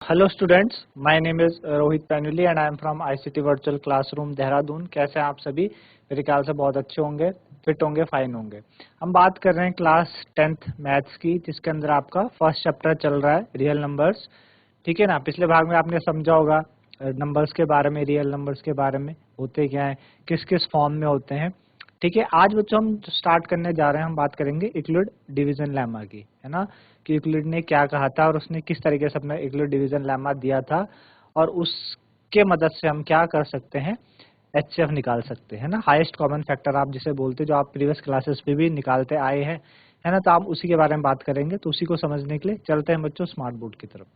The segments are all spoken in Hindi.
Hello students, my name is Rohit Painuly and I am from ICT virtual classroom Dehradun. कैसे हैं आप सभी? मेरे ख्याल से बहुत अच्छे होंगे, फिट होंगे, फाइन होंगे। हम बात कर रहे हैं क्लास 10th मैथ्स की, जिसके अंदर आपका फर्स्ट चैप्टर चल रहा है रियल नंबर्स। ठीक है ना। पिछले भाग में आपने समझा होगा नंबर्स के बारे में, रियल नंबर्स के बारे में, होते क्या है, किस किस फॉर्म में होते हैं। ठीक है, आज बच्चों हम स्टार्ट करने जा रहे हैं, हम बात करेंगे यूक्लिड डिवीजन लेमा की, है ना, कि यूक्लिड ने क्या कहा था और उसने किस तरीके से अपना यूक्लिड डिवीजन लेमा दिया था और उसके मदद से हम क्या कर सकते हैं, एचसीएफ निकाल सकते हैं ना, हाईएस्ट कॉमन फैक्टर आप जिसे बोलते हैं, जो आप प्रीवियस क्लासेस पे भी निकालते आए हैं, है ना। तो आप उसी के बारे में बात करेंगे। तो उसी को समझने के लिए चलते हैं बच्चों स्मार्ट बोर्ड की तरफ।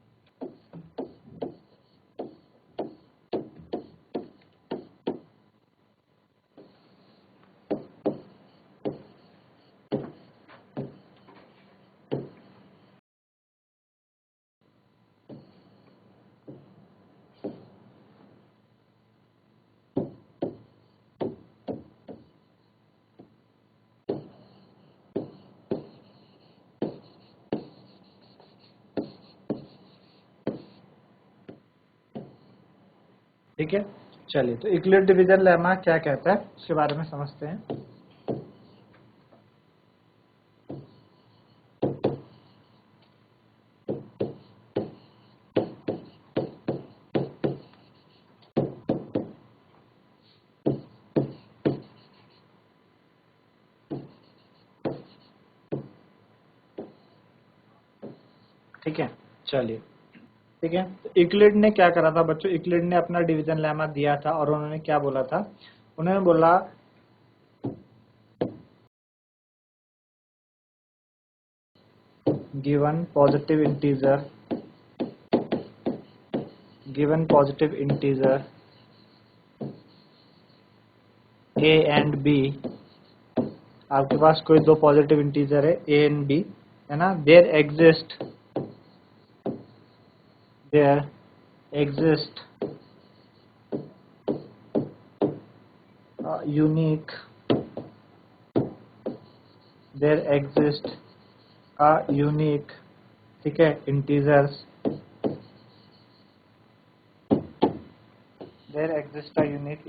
ठीक है, चलिए तो यूक्लिड डिवीजन लेमा क्या कहता है उसके बारे में समझते हैं। ठीक है, चलिए। ठीक है, तो यूक्लिड ने क्या करा था बच्चों, यूक्लिड ने अपना डिवीजन लेमा दिया था और उन्होंने क्या बोला था, उन्होंने बोला given positive integer a and b, आपके पास कोई दो पॉजिटिव इंटीजर है a एंड b, है ना, देयर एग्जिस्ट यूनिक ठीक है integers, there exist unique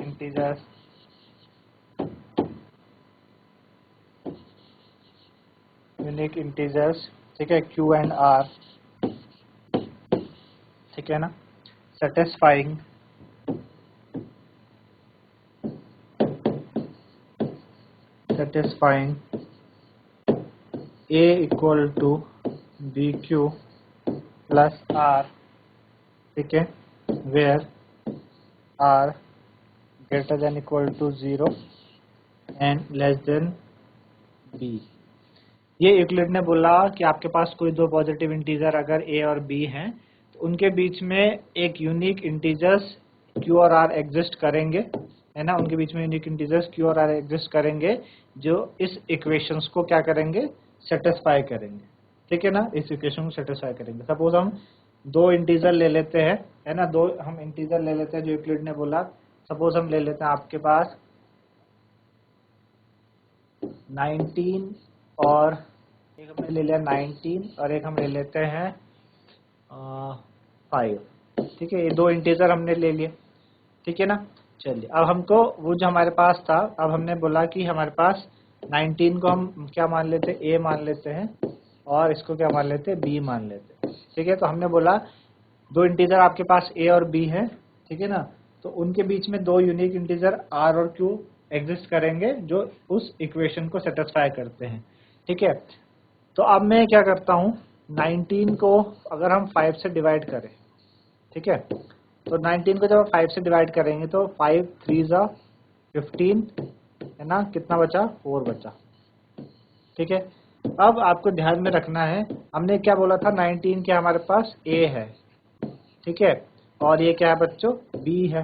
integers, ठीक है, q एंड r, ठीक है ना, satisfying a equal to b q plus r, ठीक है, where r greater than equal to 0 and less than b। ये यूक्लिड ने बोला कि आपके पास कोई दो पॉजिटिव इंटीजर अगर a और b हैं तो उनके बीच में एक यूनिक इंटीजर्स q और r एग्जिस्ट करेंगे, है ना, उनके बीच में यूनिक इंटीजर्स q और r एग्जिस्ट करेंगे जो इस इक्वेशंस को क्या करेंगे, सेटिस्फाई करेंगे। ठीक है ना, इस इक्वेशन को सेटिस्फाई करेंगे। सपोज हम दो इंटीजर ले लेते हैं, है ना, दो हम इंटीजर ले लेते हैं जो यूक्लिड ने बोला। सपोज हम ले लेते हैं आपके पास 19 और एक हमने ले लिया 19 और एक हम ले लेते हैं 5। ठीक है, ये दो इंटीजर हमने ले लिए। ठीक है ना, चलिए अब हमको वो जो हमारे पास था, अब हमने बोला कि हमारे पास 19 को हम क्या मान लेते हैं, a मान लेते हैं और इसको क्या मान लेते हैं, b मान लेते हैं। ठीक है, तो हमने बोला दो इंटीजर आपके पास a और b है, ठीक है ना, तो उनके बीच में दो यूनिक इंटीजर r और q एग्जिस्ट करेंगे जो उस इक्वेशन को सेटिस्फाई करते हैं। ठीक है, तो अब मैं क्या करता हूँ, 19 को अगर हम 5 से डिवाइड करें, ठीक है, तो 19 को जब आप 5 से डिवाइड करेंगे तो 5 3 जा 15, है ना, कितना बचा, 4 बचा। ठीक है, अब आपको ध्यान में रखना है, हमने क्या बोला था, 19 के हमारे पास a है, ठीक है, और ये क्या है बच्चों, b है।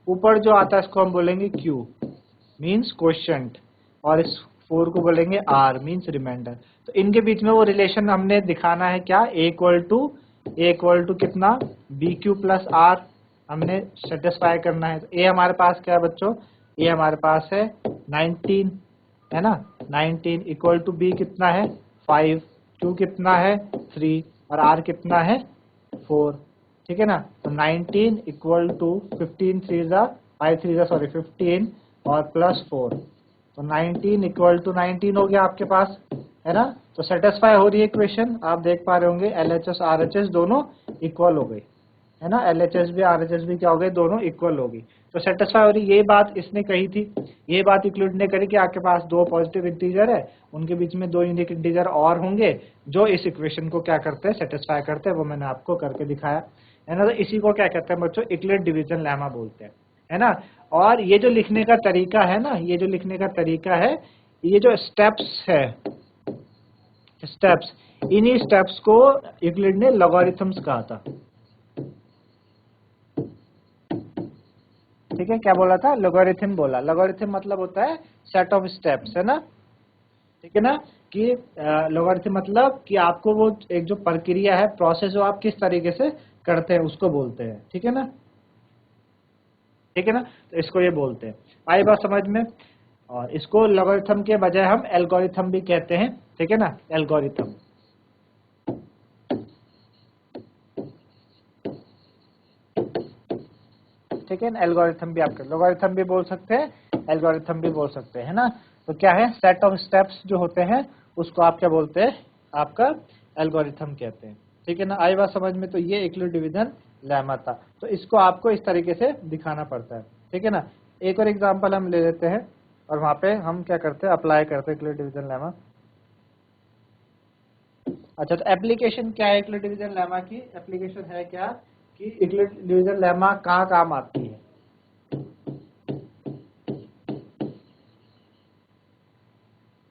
ऊपर जो आता है इसको हम बोलेंगे q मीन्स क्वोशिएंट और इस 4 को बोलेंगे r मीन्स रिमाइंडर। तो इनके बीच में वो रिलेशन हमने दिखाना है क्या, a इक्वल टू कितना, बी क्यू प्लस आर हमने सेटिस्फाई करना है। तो a हमारे पास क्या है बच्चों, a हमारे पास है 19, है ना, 19 इक्वल टू b कितना है 5, q कितना है 3 और r कितना है 4। ठीक है ना। तो 19 इक्वल टू 15 और प्लस 4, तो 19 इक्वल टू 19 हो गया आपके पास, है ना। तो सेटिस्फाई हो रही है इक्वेशन, आप देख पा रहे होंगे LHS RHS दोनों इक्वल हो गई, है ना। LHS भी RHS भी क्या हो गए, दोनों इक्वल हो गई। तो सेटिस्फाई हो रही, ये बात इसने कही थी, ये बात इंक्लूड ने करी कि आपके पास दो पॉजिटिव इंटीजर है, उनके बीच में दो यूनिक इंटीजर और होंगे जो इस इक्वेशन को क्या करते हैं, सेटिस्फाई करते हैं। वो मैंने आपको करके दिखाया, है ना। तो इसी को क्या कहते हैं बच्चों, यूक्लिड डिवीजन लेमा बोलते हैं, है ना। और ये जो लिखने का तरीका है ना, ये जो लिखने का तरीका है, ये जो स्टेप्स है, स्टेप्स, इन्हीं स्टेप्स को यूक्लिड ने लॉगरिथम्स कहा था। ठीक है, क्या बोला था, लॉगरिथम बोला। लॉगरिथम मतलब होता है सेट ऑफ स्टेप्स, है ना। ठीक है ना, कि लॉगरिथम मतलब कि आपको वो एक जो प्रक्रिया है, प्रोसेस, जो आप किस तरीके से करते हैं उसको बोलते हैं। ठीक है ना, ठीक है ना। तो इसको ये बोलते हैं, आई बात समझ में। और इसको लॉगरिथम के बजाय हम एल्गोरिथम भी कहते हैं। ठीक है ना, एल्गोरिथम। ठीक है ना, एल्गोरिथम भी आपके, लॉगरिथम भी बोल सकते हैं, एल्गोरिथम भी बोल सकते हैं, है ना। तो क्या है, सेट ऑफ स्टेप्स जो होते हैं उसको आप क्या बोलते हैं, आपका एल्गोरिथम कहते हैं। ठीक है ना, आई बात समझ में। तो ये यूक्लिड डिवीजन लेमा था, तो इसको आपको इस तरीके से दिखाना पड़ता है। ठीक है ना, एक और एग्जांपल हम ले लेते हैं और वहां पे हम क्या करते हैं, अप्लाई करते हैं यूक्लिड डिवीजन लेमा। अच्छा, तो एप्लीकेशन क्या है यूक्लिड डिवीजन लेमा की, एप्लीकेशन है क्या कि यूक्लिड डिवीजन लेमा कहाँ काम आती है।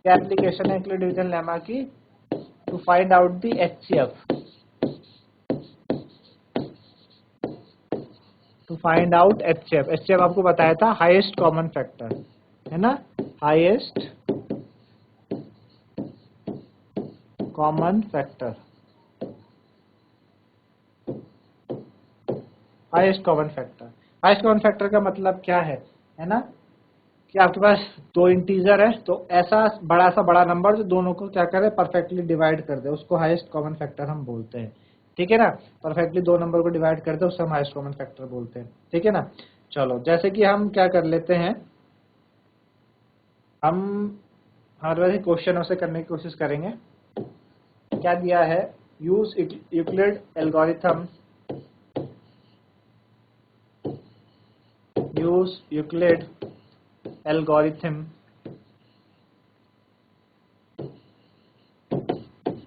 क्या एप्लीकेशन है यूक्लिड डिवीजन लेमा की, to find out the HCF, to find out HCF। HCF आपको बताया था, हाईएस्ट कॉमन फैक्टर, है ना, highest common factor, highest common factor. Highest common factor का मतलब क्या है ना, कि आपके पास दो इंटीजर है, तो ऐसा बड़ा नंबर जो दोनों को क्या करे, परफेक्टली डिवाइड कर दे, उसको हाईएस्ट कॉमन फैक्टर हम बोलते हैं। ठीक है ना, परफेक्टली दो नंबर को डिवाइड कर दे, उससे हम हाईएस्ट कॉमन फैक्टर बोलते हैं। ठीक है ना। चलो, जैसे कि हम क्या कर लेते हैं, हम हर वैसे क्वेश्चन से करने की कोशिश करेंगे। क्या दिया है, use Euclid algorithm, use Euclid algorithm,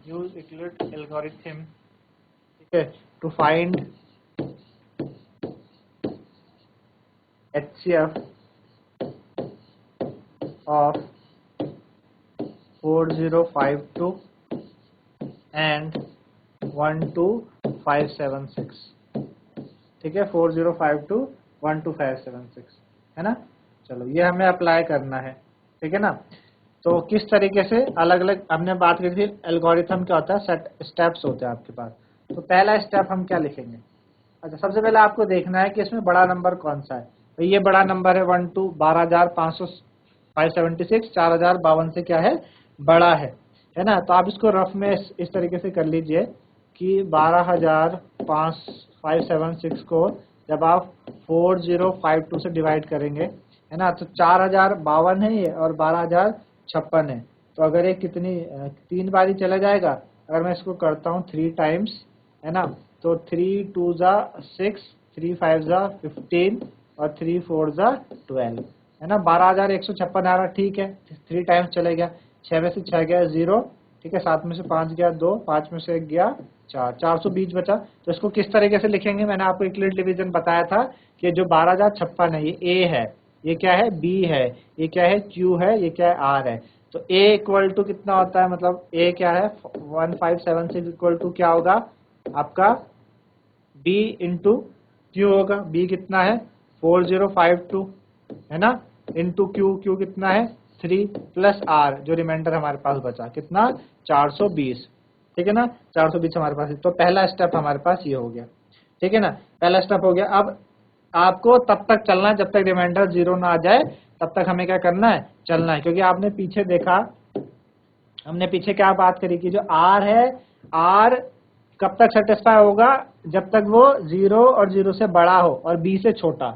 use Euclid algorithm, ठीक है, to find HCF of 4052 and 12576। ठीक है, 4052 12576, है ना। चलो, ये हमें अप्लाई करना है। ठीक है ना, तो किस तरीके से, अलग अलग हमने बात करी थी, एल्गोरिथम क्या होता है, सेट स्टेप्स होते हैं आपके पास। तो पहला स्टेप हम क्या लिखेंगे, अच्छा, सबसे पहले आपको देखना है कि इसमें बड़ा नंबर कौन सा है। तो ये बड़ा नंबर है 12,576, 4052 से क्या है, बड़ा है ना। तो आप इसको रफ में इस तरीके से कर लीजिए कि 12,576 को जब आप 4052 से डिवाइड करेंगे, है ना, तो 4052 है ये और 12,056 है। तो अगर ये कितनी 3 बारी चला जाएगा, अगर मैं इसको करता हूँ 3 टाइम्स, है ना, तो 3 2 जा 6, 3 5 जा 15 और 3 4 जा 12, है ना। 12,156 आ रहा, ठीक है, 3 टाइम्स चले गया, 6 में से 6 गया 0, ठीक है, 7 में से 5 गया 2, 5 में से 1 गया 4, 420 बचा। तो इसको किस तरीके से लिखेंगे, मैंने आपको यूक्लिड डिवीजन बताया था कि जो 12,056 है, ये A है, ये क्या है, B है, ये क्या है, Q है, ये क्या है, R है। तो A इक्वल टू कितना होता है, मतलब A क्या है, 1576 इक्वल टू क्या होगा आपका, B इंटू Q होगा। B कितना है, 4052, है ना, इंटू Q कितना है, 3 प्लस R, जो रिमाइंडर हमारे पास बचा कितना, 420। ठीक है ना, 420 हमारे पास। तो पहला स्टेप हमारे पास ये हो गया। ठीक है ना, पहला स्टेप हो गया। अब आपको तब तक चलना है जब तक रिमाइंडर 0 ना आ जाए, तब तक हमें क्या करना है, चलना है। क्योंकि आपने पीछे देखा, हमने पीछे क्या बात करी कि जो R है, R कब तक सेटिस्फाई होगा? जब तक वो 0 और 0 से बड़ा हो और b से छोटा।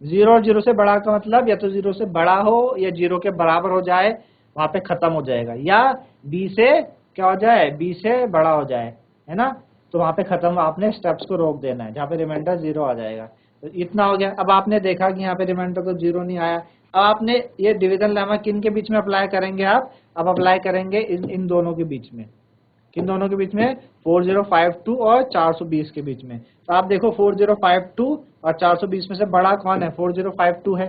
0 और 0 से बड़ा का मतलब या तो 0 से बड़ा हो या 0 के बराबर हो जाए, वहां पे खत्म हो जाएगा, या b से क्या हो जाए, b से बड़ा हो जाए, है ना, तो वहां पे खत्म, आपने स्टेप्स को रोक देना है, जहाँ पे रिमाइंडर 0 आ जाएगा। तो इतना हो गया। अब आपने देखा कि यहाँ पे रिमाइंडर तो 0 नहीं आया। अब आपने ये डिवीजन लेमा किन के बीच में अप्लाई करेंगे आप? अब अप्लाई करेंगे इन दोनों के बीच में। किन दोनों के बीच में? 4052 और 420 के बीच में। तो आप देखो 4052 और 420 में से बड़ा कौन है? 4052 है।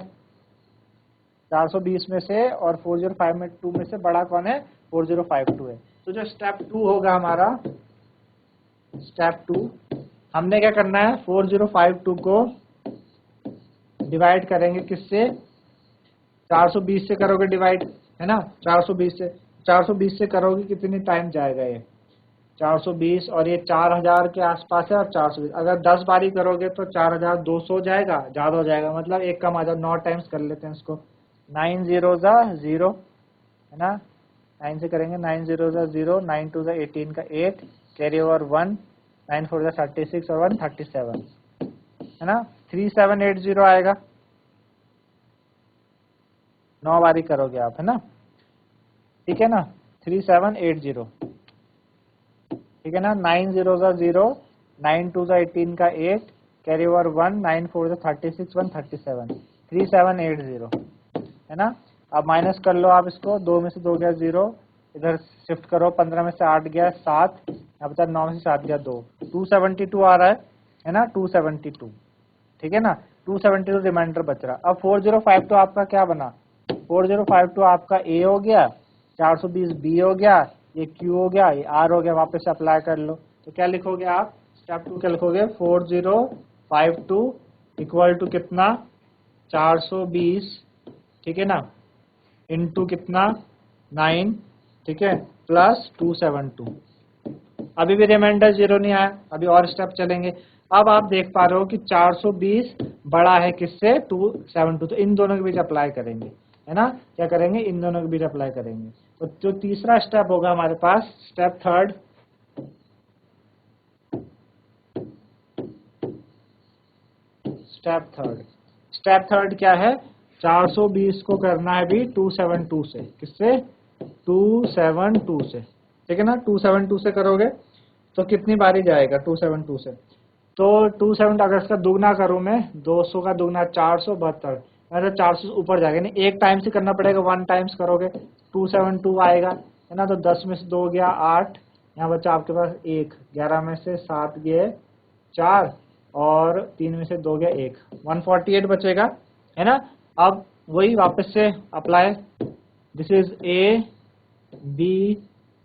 420 में से और 4052 में से बड़ा कौन है? 4052 है। तो जो स्टेप 2 होगा हमारा, स्टेप 2, हमने क्या करना है? 4052 को डिवाइड करेंगे किससे? 420 से करोगे डिवाइड, है ना, 420 से करोगे कितनी टाइम जाएगा ये? 420 और ये 4000 के आसपास है, और 420 अगर 10 बारी करोगे तो 4200 जाएगा, ज्यादा हो जाएगा, मतलब एक कम आ जाए। 9 टाइम्स कर लेते हैं इसको। 9 0 0, है ना, 9 से करेंगे, 9 0 0, 9 2 18 का 8, कैरी ओवर 1, 9 4 36 और 1 37, है ना, 3780 आएगा। 9 बारी करोगे आप, है ना, ठीक है ना, 3780, ठीक है ना। 9 0 0, 9 2 18 का 8, कैरी ओवर 1, 9 4 36 1 37, 3780, है ना। अब माइनस कर लो आप इसको, 2 में से 2 गया 0, इधर शिफ्ट करो, 15 में से 8 गया 7, यहाँ बचा 9 में से 7 गया 2, 272 आ रहा है ना, 272, ठीक है ना, 272 रिमाइंडर बच रहा। अब 4052 आपका क्या बना? 4052 आपका ए हो गया, 420 बी हो गया, ये क्यू हो गया, ये आर हो गया। वापस से अप्लाई कर लो। तो क्या लिखोगे आप? स्टेप 2 क्या लिखोगे? 4052 इक्वल टू कितना? 420, ठीक है ना, इंटू कितना? 9, ठीक है, प्लस 272। अभी भी रिमाइंडर 0 नहीं आया, अभी और स्टेप चलेंगे। अब आप देख पा रहे हो कि 420 बड़ा है किससे? 272, तो इन दोनों के बीच अप्लाई करेंगे, है ना, क्या करेंगे? इन दोनों के बीच अप्लाई करेंगे। तो जो तीसरा स्टेप होगा हमारे पास, स्टेप थर्ड, स्टेप थर्ड क्या है? 420 को करना है भी 272 से। किससे? 272 से, ठीक है ना। 272 से करोगे तो कितनी बारी जाएगा? 272 से तो 27 अगर इसका दुगना करूं मैं, 200 का दुगना 472, मतलब 400 से ऊपर जाएगा। नहीं, एक टाइम से करना पड़ेगा, 1 टाइम्स करोगे 272 आएगा, है ना। तो 10 में से 2 गया 8, यहाँ बचा आपके पास 1, 11 में से 7 गए 4, और 3 में से 2 गया 1, 148 बचेगा, है ना। अब वही वापस से apply, this is A B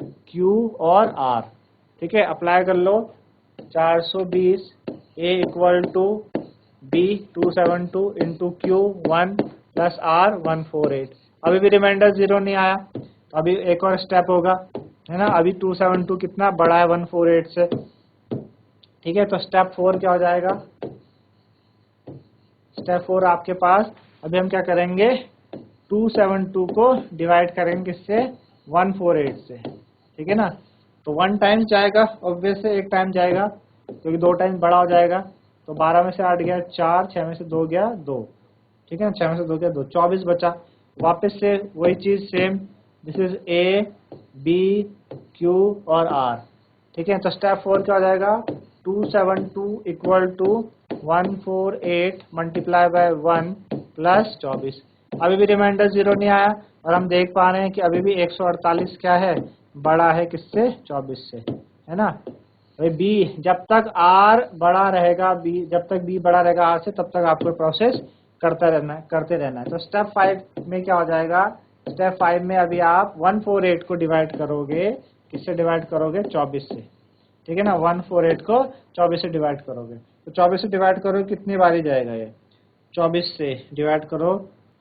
Q और आर, ठीक है, अप्लाई कर लो। 420 A equal to B 272 into Q 1 plus R 148। अभी भी रिमाइंडर 0 नहीं आया, अभी एक और स्टेप होगा, है ना। अभी 272 कितना बड़ा है? 148 से, ठीक है। तो स्टेप 4 क्या हो जाएगा? स्टेप 4 आपके पास, अभी हम क्या करेंगे? 272 को डिवाइड करेंगे किससे? 148 से, ठीक है ना। तो 1 टाइम जाएगा, ऑब्वियस से 1 टाइम जाएगा, क्योंकि 2 टाइम बड़ा हो जाएगा। तो 12 में से 8 गया 4, 6 में से 2 गया 2, ठीक है ना, 6 में से 2 गया 2, 24 बचा। वापस से वही चीज same, this is A B Q और आर, ठीक है। तो स्टेप 4 क्या हो जाएगा? 272 equal to 148 multiply by 1 plus 24। अभी भी रिमाइंडर 0 नहीं आया, और हम देख पा रहे हैं कि अभी भी 148 क्या है? बड़ा है किससे? 24 से, है ना। बी, जब तक आर बड़ा रहेगा, बी जब तक बी बड़ा रहेगा आर से, तब तक आपको प्रोसेस करते रहना है। तो स्टेप 5 में क्या हो जाएगा? स्टेप 5 में अभी आप 148 को डिवाइड करोगे, किससे डिवाइड करोगे? 24 से, ठीक है ना। 148 को 24 से डिवाइड करोगे, तो 24 से डिवाइड करोगे कितनी बारी जाएगा ये? 24 से डिवाइड करो।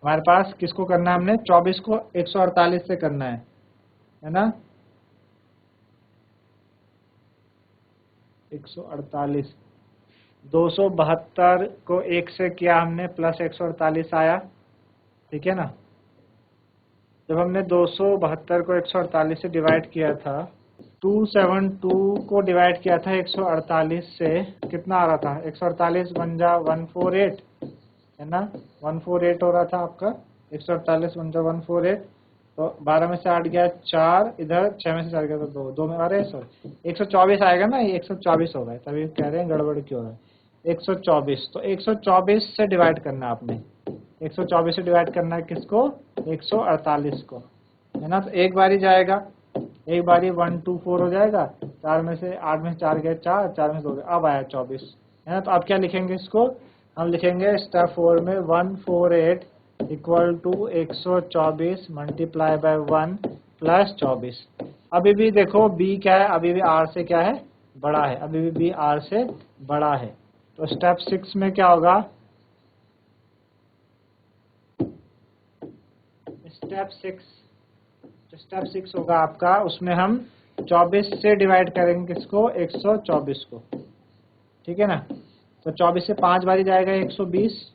हमारे पास किसको करना है? हमने 24 को 148 से करना है ना। 148, 272 को 1 से किया हमने, प्लस 148 आया, ठीक है ना। जब हमने 272 को 148 से डिवाइड किया था, 272 को डिवाइड किया था 148 से, कितना आ रहा था? 148 बन जा 148, है ना? 148 हो रहा था आपका, 148 बन जा 148। तो 12 में से 8 गया 4, इधर 6 में से 4 गया तो 2, 2 में, अरे सॉरी 124 आएगा ना, ये 124 होगा, तभी कह रहे हैं गड़बड़ क्यों है। 124, तो 124 से डिवाइड करना है आपने, 124 से डिवाइड करना है किसको? 148 को, है ना? तो एक बारी जाएगा, एक बारी 124 हो जाएगा, 4 में से 8 में से 4 गए 4, 4 में से 2 गए, अब आया 24, है ना? तो अब क्या लिखेंगे इसको? हम लिखेंगे स्टेप 4 में 148 equal to 124 multiply by 1 plus 24। अभी भी देखो बी क्या है, अभी भी आर से क्या है? बड़ा है, अभी भी बी आर से बड़ा है। तो स्टेप 6 में क्या होगा? स्टेप 6 होगा आपका, उसमें हम 24 से डिवाइड करेंगे किसको? 124 को, ठीक है ना? तो 24 से 5 बारी जाएगा 120,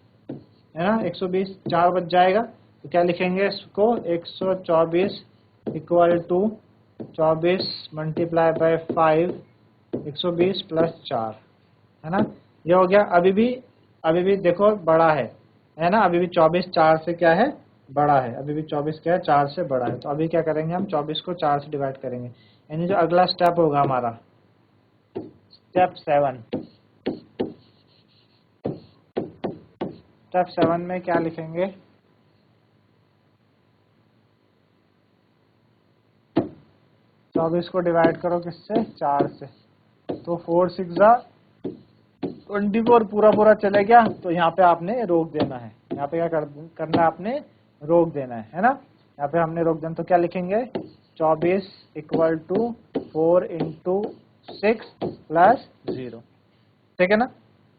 है ना? 120, 4 बच जाएगा, तो क्या लिखेंगे इसको? 124 equal to 24 multiply by 5, 120 plus 4, है ना? ये हो गया। अभी भी देखो बड़ा है ना? अभी भी 24 4 से क्या है? बड़ा है, अभी भी 24 क्या है? 4 से बड़ा है। तो अभी क्या करेंगे हम? 24 को 4 से डिवाइड करेंगे, यानी जो अगला स्टेप होगा हमारा, स्टेप 7। स्टेप 7 में क्या लिखेंगे? 24 को डिवाइड करो किससे? 4 से, तो 4 6 जा 24 पूरा पूरा चले गया, तो यहाँ पे आपने रोक देना है। यहाँ पे क्या करना है आपने? रोक देना है ना? यहाँ पे हमने रोक देना, तो क्या लिखेंगे? 24 इक्वल टू 4 इंटू 6 प्लस 0, ठीक है ना?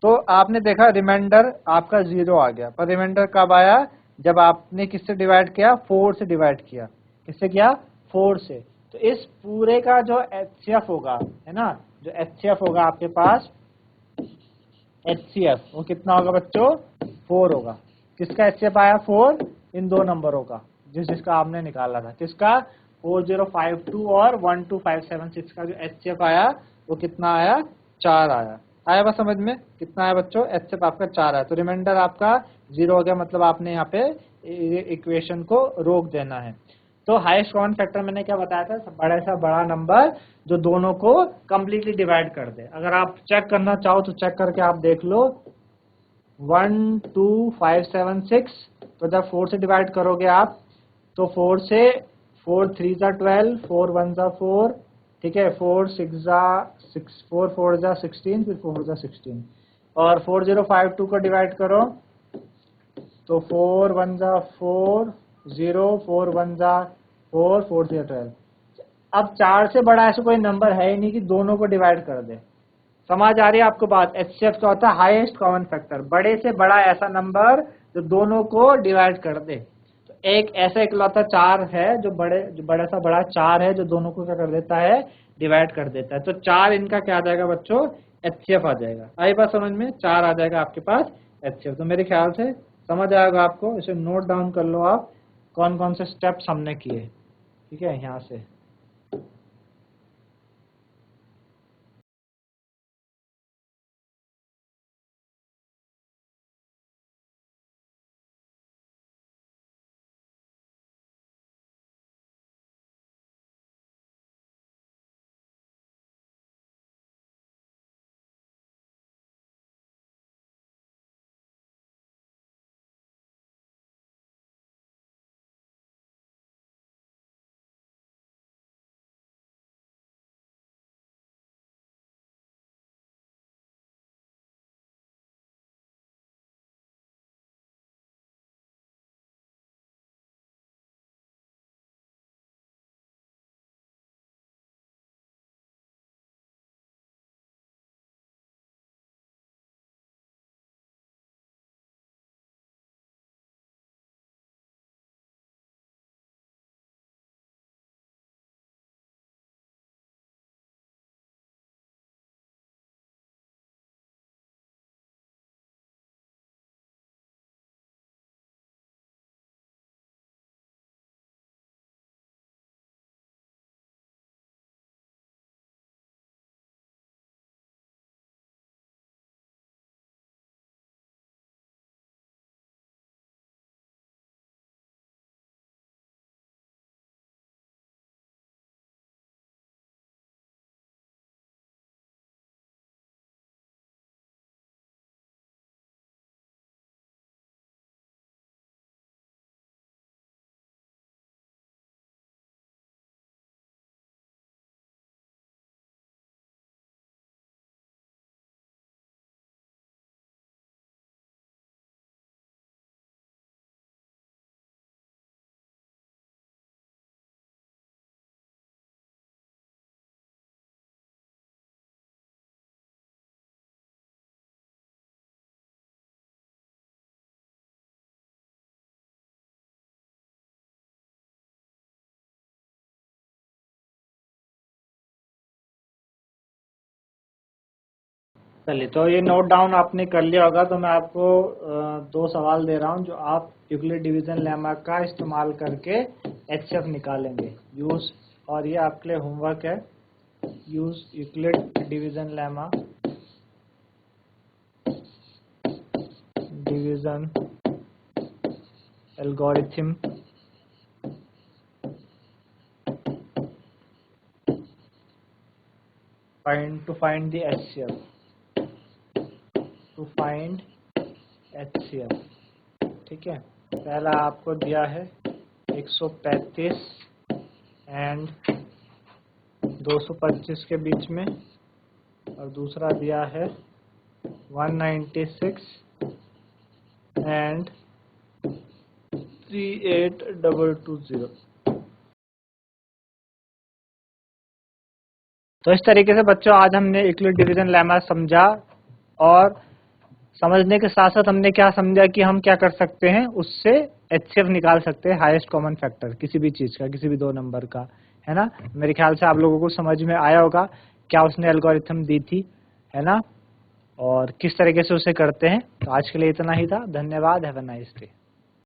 तो आपने देखा रिमाइंडर आपका 0 आ गया, पर रिमाइंडर कब आया? जब आपने किससे डिवाइड किया? 4 से डिवाइड किया। किससे किया? 4 से। तो इस पूरे का जो HCF होगा, है ना, जो HCF होगा आपके पास, HCF वो कितना होगा बच्चों? 4 होगा। किसका HCF आया? 4, इन दो नंबरों का, जिसका आपने निकाला था। किसका? 4052 और 12576 का जो HCF आया वो कितना आया? 4 आया। आया बस समझ में? कितना आया बच्चों? HCF आपका 4 आया। तो रिमाइंडर आपका 0 हो गया, मतलब आपने यहाँ पे इक्वेशन को रोक देना है। तो हाईएस्ट कॉमन फैक्टर मैंने क्या बताया था? बड़ा सा बड़ा नंबर जो दोनों को कंप्लीटली डिवाइड कर दे। अगर आप चेक करना चाहो तो चेक करके आप देख लो, 1 2 5 7 6, तो जब 4 से डिवाइड करोगे आप, तो 4 से 4 3 जा 12, 4 1 जा 4, ठीक है, 4 6 जा 6, 4 4 जा 16, फिर 4 जा 16, और 4052 को डिवाइड करो, तो 4 1 जा 4 0, 4 1 जा 4, 4 3 12। अब 4 से बड़ा ऐसा कोई नंबर है ही नहीं कि दोनों को डिवाइड कर दे। समझ आ रही है आपको बात? HCF क्या होता है? हाईएस्ट कॉमन फैक्टर, बड़े से बड़ा ऐसा नंबर जो दोनों को डिवाइड कर दे। तो एक ऐसा इकलौता 4 है जो बड़ा सा बड़ा 4 है जो दोनों को क्या कर देता है? डिवाइड कर देता है। तो 4 इनका क्या आ जाएगा बच्चों? HCF आ जाएगा। आई बात समझ में? 4 आ जाएगा आपके पास HCF। तो मेरे ख्याल से समझ आएगा आपको। इसे नोट डाउन कर लो आप, कौन कौन से स्टेप्स हमने किए, ठीक है, यहाँ से। चलिए, तो ये नोट डाउन आपने कर लिया होगा, तो मैं आपको दो सवाल दे रहा हूँ जो आप यूक्लिड डिवीजन लेमा का इस्तेमाल करके एचसीएफ निकालेंगे। यूज, और ये आपके लिए होमवर्क है, use Euclid division lemma, division algorithm to find the HCF, to find HCF। ठीक है, पहला आपको दिया है 135 एंड 225 के बीच में, और दूसरा दिया है 196 एंड 38220। तो इस तरीके से बच्चों आज हमने यूक्लिड डिवीजन लेमा समझा, और समझने के साथ साथ हमने क्या समझा कि हम क्या कर सकते हैं, उससे एचसीएफ निकाल सकते हैं, हाईएस्ट कॉमन फैक्टर किसी भी चीज का, किसी भी दो नंबर का, है ना। मेरे ख्याल से आप लोगों को समझ में आया होगा क्या उसने एल्गोरिथम दी थी, है ना, और किस तरीके से उसे करते हैं। तो आज के लिए इतना ही था, धन्यवाद, हैव अ नाइस डे।